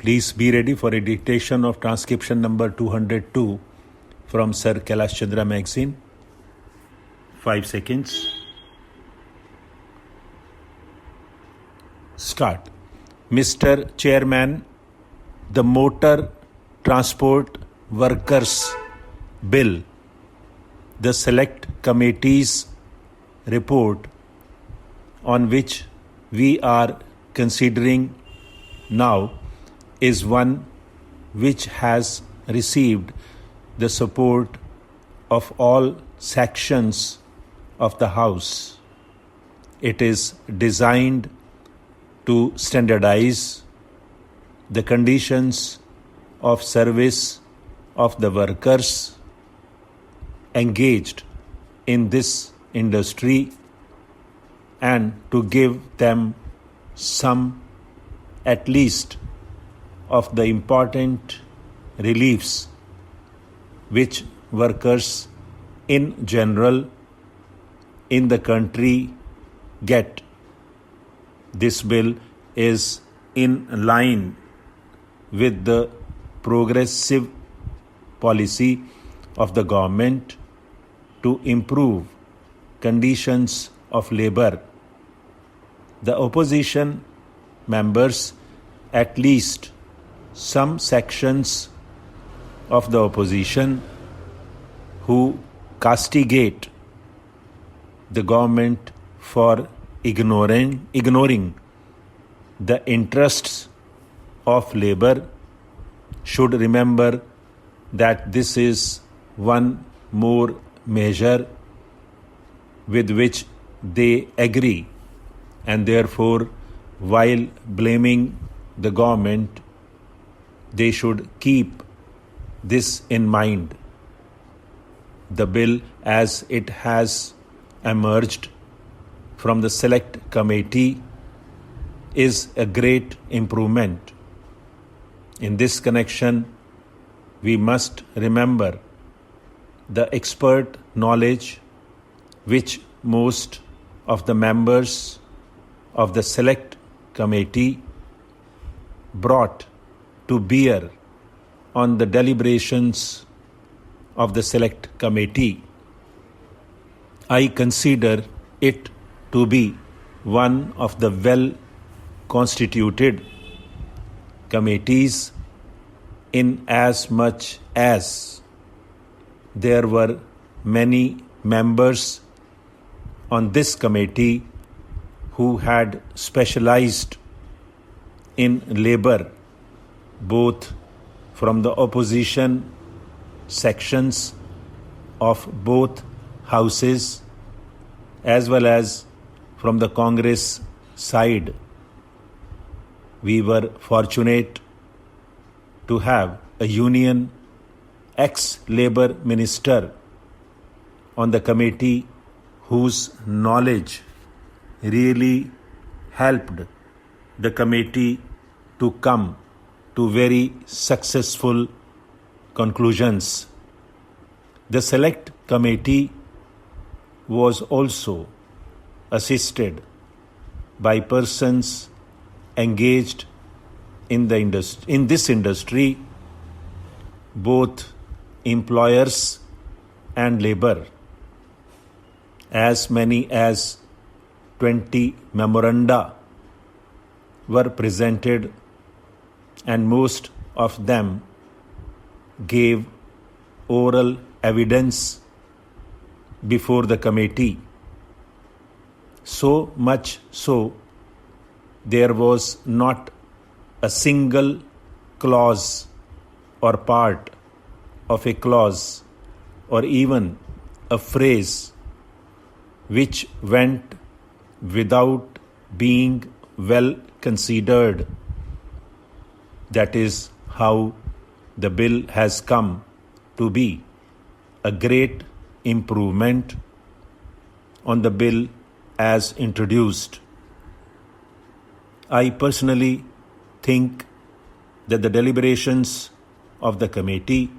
Please be ready for a dictation of transcription number 202 from Sir Kailash Chandra magazine. 5 seconds. Start. Mr. Chairman, the Motor Transport Workers Bill, the Select Committee's report on which we are considering now is one which has received the support of all sections of the House. It is designed to standardize the conditions of service of the workers engaged in this industry and to give them some at least of the important reliefs which workers in general in the country get. This bill is in line with the progressive policy of the government to improve conditions of labor. The opposition members, at least some sections of the opposition, who castigate the government for ignoring the interests of labor, should remember that this is one more measure with which they agree, and therefore, while blaming the government, they should keep this in mind. The bill, as it has emerged from the Select Committee, is a great improvement. In this connection, we must remember the expert knowledge which most of the members of the Select Committee brought to bear on the deliberations of the Select Committee. I consider it to be one of the well-constituted committees, in as much as there were many members on this committee who had specialized in labor, both from the opposition sections of both houses as well as from the Congress side. We were fortunate to have a union ex-labor minister on the committee whose knowledge really helped the committee to come to very successful conclusions. The Select Committee was also assisted by persons engaged in this industry, both employers and labor. As many as 20 memoranda were presented, and most of them gave oral evidence before the committee. So much so, there was not a single clause or part of a clause or even a phrase which went without being well considered. That is how the bill has come to be a great improvement on the bill as introduced. I personally think that the deliberations of the committee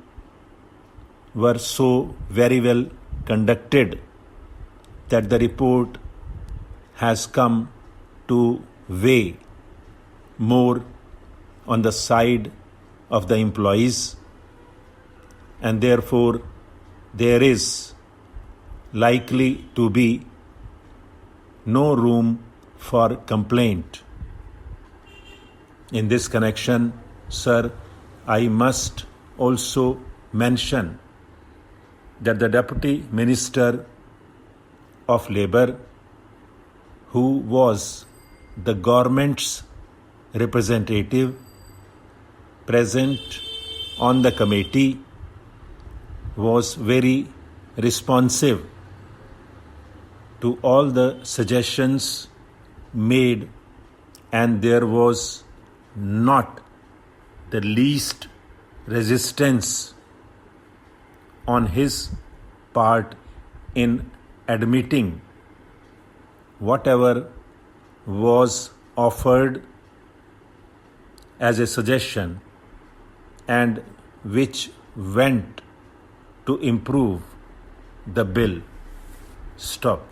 were so very well conducted that the report has come to weigh more on the side of the employees, and therefore there is likely to be no room for complaint. In this connection, sir, I must also mention that the Deputy Minister of Labour, who was the government's representative present on the committee, was very responsive to all the suggestions made, and there was not the least resistance on his part in admitting whatever was offered as a suggestion and which went to improve the bill. Stop.